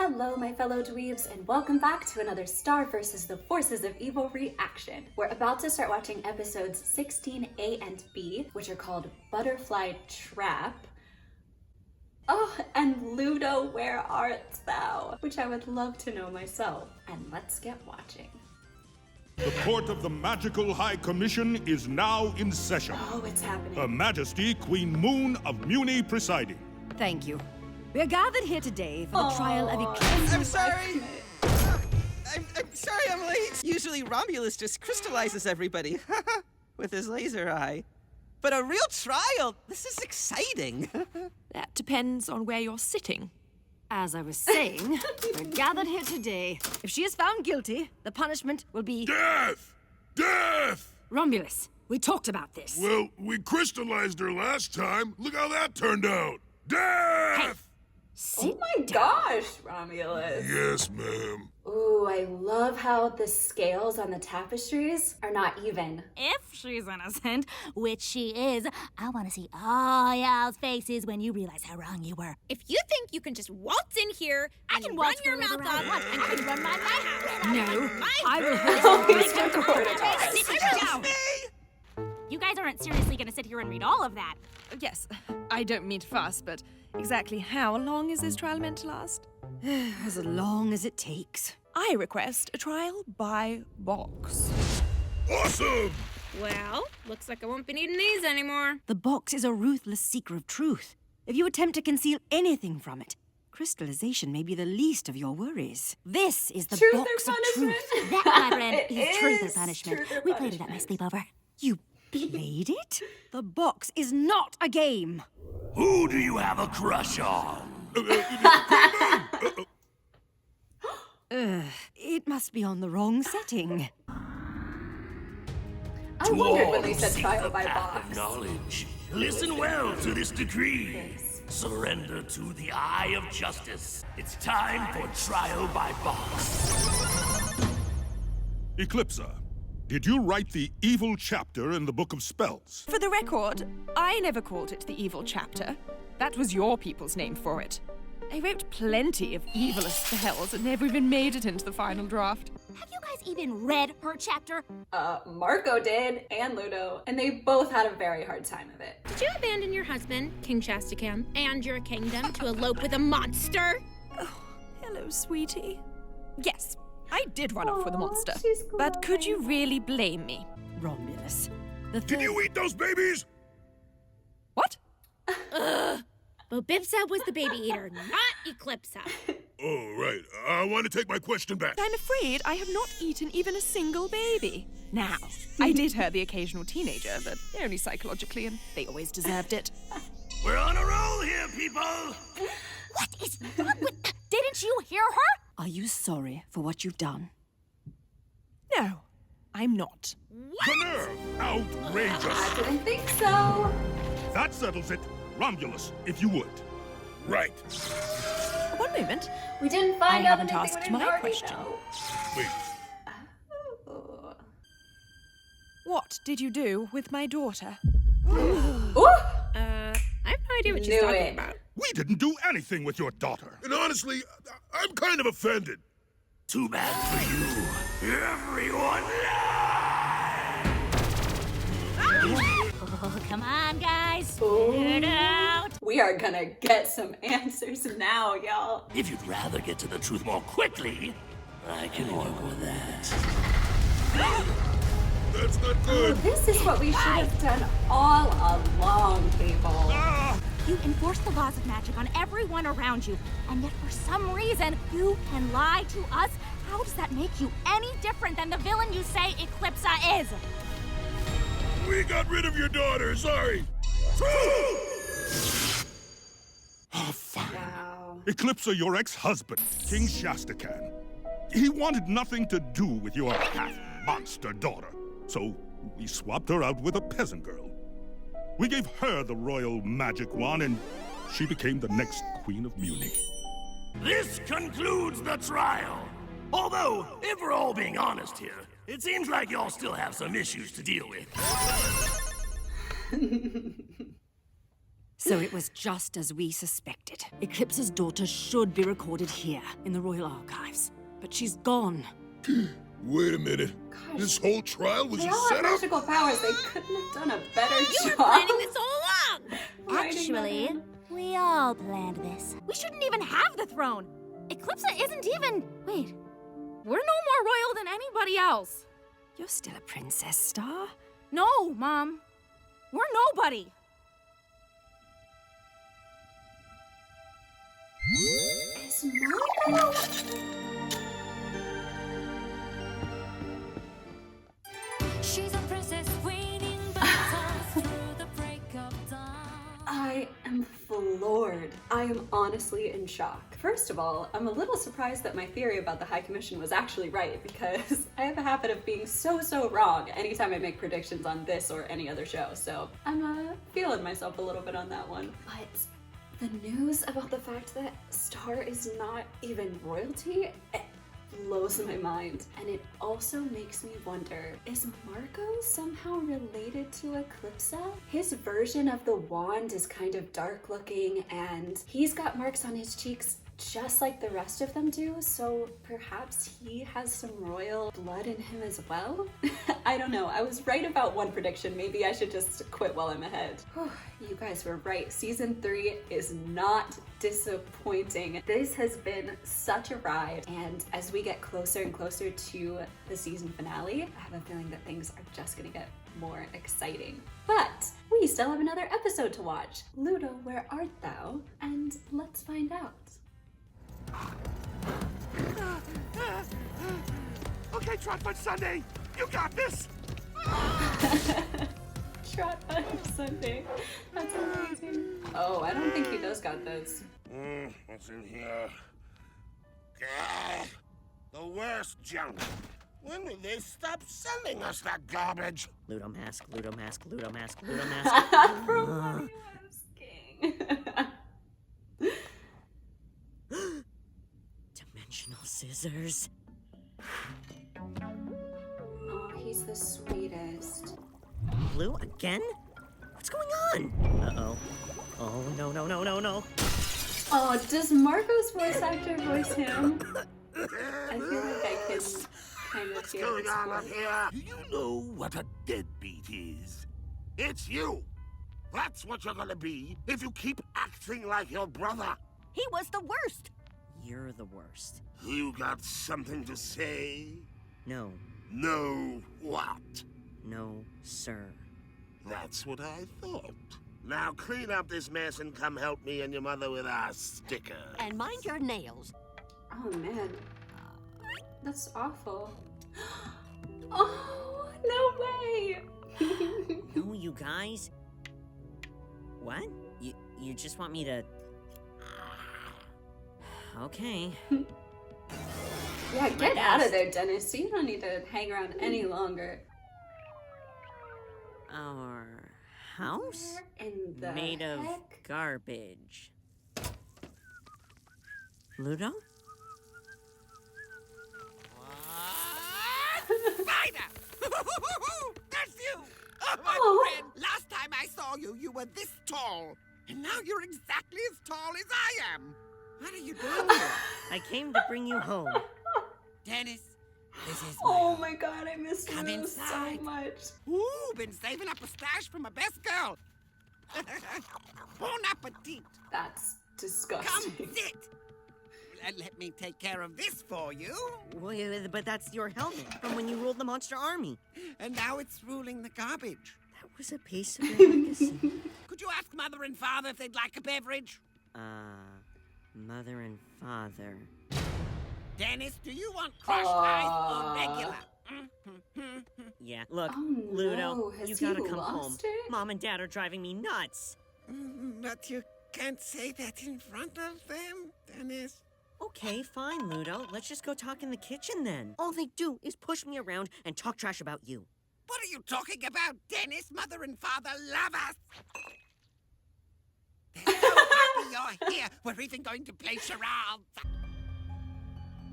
Hello, my fellow dweebs, and welcome back to another Star vs. the Forces of Evil reaction. We're about to start watching episodes 16A and B, which are called Butterfly Trap. Oh, and Ludo, where art thou? Which I would love to know myself. And let's get watching. The court of the Magical High Commission is now in session. Oh, it's happening. Her Majesty Queen Moon of Muni presiding. Thank you. We are gathered here today for the trial of Eclipse. I'm sorry. I'm sorry I'm late. Usually Romulus just crystallizes everybody with his laser eye. But a real trial? This is exciting. That depends on where you're sitting. As I was saying, we're gathered here today. If she is found guilty, the punishment will be... Death! Death! Romulus, we talked about this. Well, we crystallized her last time. Look how that turned out. Death! Hey, Oh my gosh, Romulus. Yes, ma'am. Ooh, I love how the scales on the tapestries are not even. If she's innocent, which she is, I want to see all y'all's faces when you realize how wrong you were. If you think you can just waltz in here and run waltz your wherever mouth I off, want. I can run my mouth. No, I will hold You guys aren't seriously going to sit here and read all of that. Yes, I don't mean to fuss, but exactly how long is this trial meant to last? As long as it takes. I request a trial by box. Awesome! Well, looks like I won't be needing these anymore. The box is a ruthless seeker of truth. If you attempt to conceal anything from it, crystallization may be the least of your worries. This is the Truth box or of punishment? truth. That, my friend, It is truth is or punishment. truth or We played it at my punishment. sleepover. You played it? The box is not a game. Who do you have a crush on? It must be on the wrong setting. I wondered when they said trial by Path of box. knowledge. Listen well to this decree. Surrender to the eye of justice. It's time for trial by box. Eclipsa, did you write the evil chapter in the Book of Spells? For the record, I never called it the evil chapter. That was your people's name for it. I wrote plenty of evilest spells and never even made it into the final draft. Have you guys even read her chapter? Marco did, and Ludo, and they both had a very hard time of it. Did you abandon your husband, King Shastakam, and your kingdom to elope with a monster? Oh, hello, sweetie. Yes, I did run off with a monster. she's But could you really blame me, Romulus? Did you eat those babies? What? Bobipsa was the baby eater, not Eclipsa. Oh, right. I want to take my question back. I'm afraid I have not eaten even a single baby. Now, I did hurt the occasional teenager, but only psychologically, and they always deserved it. We're on a roll here, people! What is wrong with... Didn't you hear her? Are you sorry for what you've done? No, I'm not. The nerve! Outrageous! I didn't think so. That settles it. Romulus, if you would. Right. One moment. We didn't I find out haven't anything asked we didn't my already question. know. Wait. What did you do with my daughter? Ooh! I have no idea what she's Knew talking it. about. We didn't do anything with your daughter. And honestly, I'm kind of offended. Too bad for you. Everyone Oh, come on, guys. Figure it out. We are gonna get some answers now, y'all. If you'd rather get to the truth more quickly, I can work with that. That's not good. This is what we should have done all along, people. You enforce the laws of magic on everyone around you, and yet for some reason, you can lie to us. How does that make you any different than the villain you say Eclipsa is? We got rid of your daughter. Sorry. Oh, fine. Wow. Eclipsa, your ex-husband, King Shastakan. He wanted nothing to do with your half-monster daughter. So we swapped her out with a peasant girl. We gave her the royal magic wand, and she became the next Queen of Munich. This concludes the trial. Although, if we're all being honest here, it seems like y'all still have some issues to deal with. So So it was just as we suspected. Eclipse's daughter should be recorded here, in the Royal Archives. But she's gone. Wait a minute. Gosh. This whole trial was They a all have setup? magical powers. They couldn't have done a better You job. were planning this all along! writing Actually, that in. we all planned this. We shouldn't even have the throne. Eclipse isn't even... Wait. We're no more royal than anybody else. You're still a princess, Star. No, Mom. We're nobody. Is Marco? She's a princess waiting battles through the break of dawn. I am floored. I am honestly in shock. First of all, I'm a little surprised that my theory about the High Commission was actually right, because I have a habit of being so wrong anytime I make predictions on this or any other show, so I'm feeling myself a little bit on that one. But the news about the fact that Star is not even royalty, it blows my mind. And it also makes me wonder, is Marco somehow related to Eclipse? His version of the wand is kind of dark looking, and he's got marks on his cheeks just like the rest of them do, so perhaps he has some royal blood in him as well? I don't know. I was right about one prediction. Maybe I should just quit while I'm ahead. Whew, you guys were right. Season 3 is not disappointing. This has been such a ride, and as we get closer and closer to the season finale, I have a feeling that things are just gonna get more exciting. But we still have another episode to watch. Ludo, where art thou? And let's find out. Okay, Trot Fun Sunday, you got this! Trot on Sunday. That's amazing. Oh, I don't think he does got this. What's in here? Gah, the worst junk. When will they stop sending us that garbage? Ludo mask, Ludo mask, Ludo mask, Ludo mask. From what are you asking? Dimensional scissors. Oh, he's the sweetest. Blue again? What's going on? Uh-oh. Oh, no. Oh, does Marco's voice actor voice him? I feel like I can kind of What's hear going his on up voice. here? Do you know what a deadbeat is? It's you. That's what you're gonna be if you keep acting like your brother. He was the worst. You're the worst. You got something to say? No. No what? No, sir. That's what I thought. Now clean up this mess and come help me and your mother with our sticker. And mind your nails. Oh man, that's awful. Oh, no way! No, you guys. What? You just want me to... Okay. Yeah, get out of there, Dennis. You don't need to hang around any longer. Our house? In the Made of heck? garbage. Ludo? Spider! That's you! Oh, my Oh. friend! Last time I saw you, you were this tall. And now you're exactly as tall as I am. What are you doing here? I came to bring you home. Dennis, this is Oh my god, I miss Come Ludo so inside. much. Ooh, been saving up a stash for my best girl. Bon appetit. That's Come disgusting. sit. And let me take care of this for you. Well, yeah, but that's your helmet from when you ruled the monster army. And now it's ruling the garbage. That was a piece of your legacy. Could you ask Mother and Father if they'd like a beverage? Mother and father. Dennis, do you want crushed ice or regular? Yeah, look, Oh, Ludo, no. Has you he gotta come home. lost it? Mom and Dad are driving me nuts. But you can't say that in front of them, Dennis. Okay, fine, Ludo. Let's just go talk in the kitchen then. All they do is push me around and talk trash about you. What are you talking about, Dennis? Mother and Father love us. They're so happy you're here. We're even going to play charades.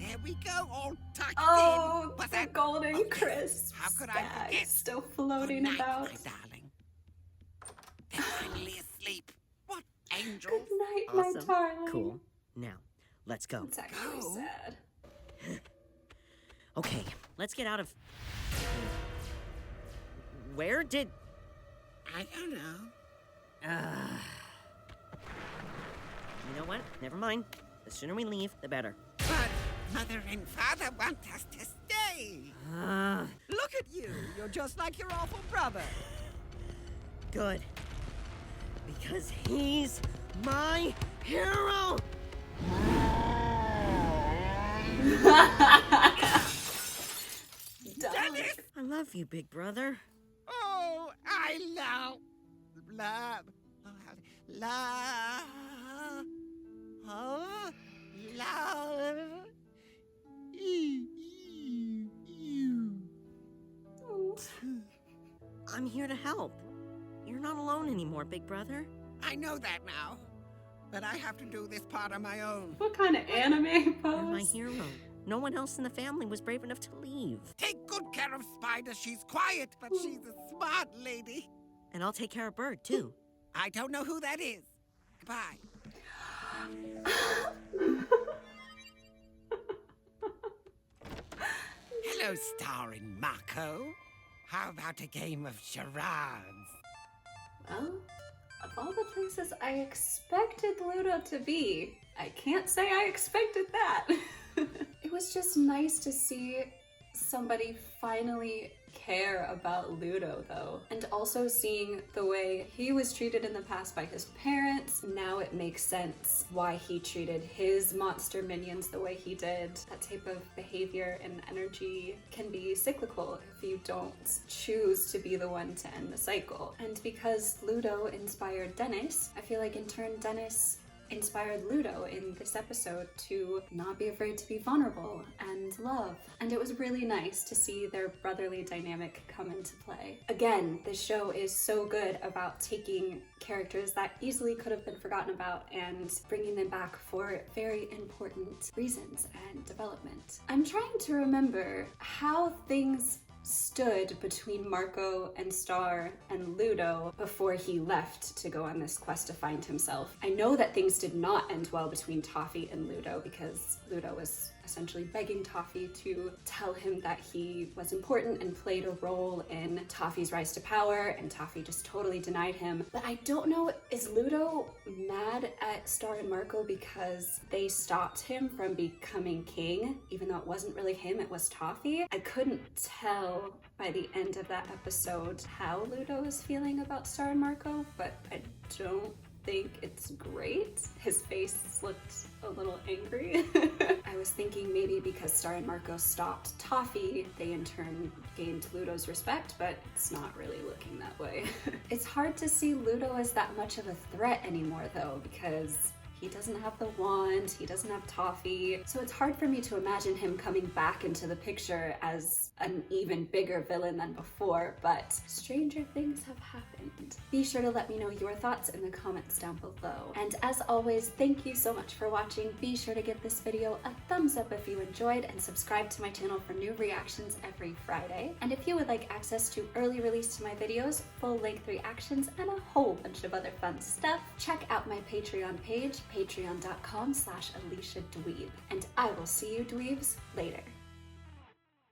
There we go, all tucked Oh, in. Was the that golden okay? crisp How could I bag forget? still floating Good night, about. my darling. They're finally asleep. What angel. Good night, my darling. Cool. Now, let's go. It's actually sad. Okay, let's get out of... Where did... I don't know. You know what? Never mind. The sooner we leave, the better. But Mother and Father want us to stay. Look at you. You're just like your awful brother. Good. Because he's my hero! Dennis! I love you, big brother. Oh, I love... Love... Love... Oh, love... I'm here to help. You're not alone anymore, big brother. I know that now. But I have to do this part on my own. What kind of anime pose? You're my hero. No one else in the family was brave enough to leave. Take good care of Spider. She's quiet, but she's a smart lady. And I'll take care of Bird, too. I don't know who that is. Goodbye. Hello, starring Mako. How about a game of charades? Well, of all the places I expected Ludo to be, I can't say I expected that. It was just nice to see somebody finally care about Ludo, though. And also seeing the way he was treated in the past by his parents, now it makes sense why he treated his monster minions the way he did. That type of behavior and energy can be cyclical if you don't choose to be the one to end the cycle. And because Ludo inspired Dennis, I feel like in turn Dennis inspired Ludo in this episode to not be afraid to be vulnerable and love. And it was really nice to see their brotherly dynamic come into play. Again, this show is so good about taking characters that easily could have been forgotten about and bringing them back for very important reasons and development. I'm trying to remember how things stood between Marco and Star and Ludo before he left to go on this quest to find himself. I know that things did not end well between Toffee and Ludo because Ludo was essentially begging Toffee to tell him that he was important and played a role in Toffee's rise to power, and Toffee just totally denied him. But I don't know, is Ludo mad at Star and Marco because they stopped him from becoming king, even though it wasn't really him, it was Toffee? I couldn't tell by the end of that episode how Ludo is feeling about Star and Marco, but I don't think it's great. His face looked a little angry. I was thinking maybe because Star and Marco stopped Toffee, they in turn gained Ludo's respect, but it's not really looking that way. It's hard to see Ludo as that much of a threat anymore though, because he doesn't have the wand, he doesn't have Toffee, so it's hard for me to imagine him coming back into the picture as an even bigger villain than before, but stranger things have happened. Be sure to let me know your thoughts in the comments down below. And as always, thank you so much for watching. Be sure to give this video a thumbs up if you enjoyed, and subscribe to my channel for new reactions every Friday. And if you would like access to early release to my videos, full-length reactions, and a whole bunch of other fun stuff, check out my Patreon page, patreon.com/AliciaDweeb. And I will see you dweebs later.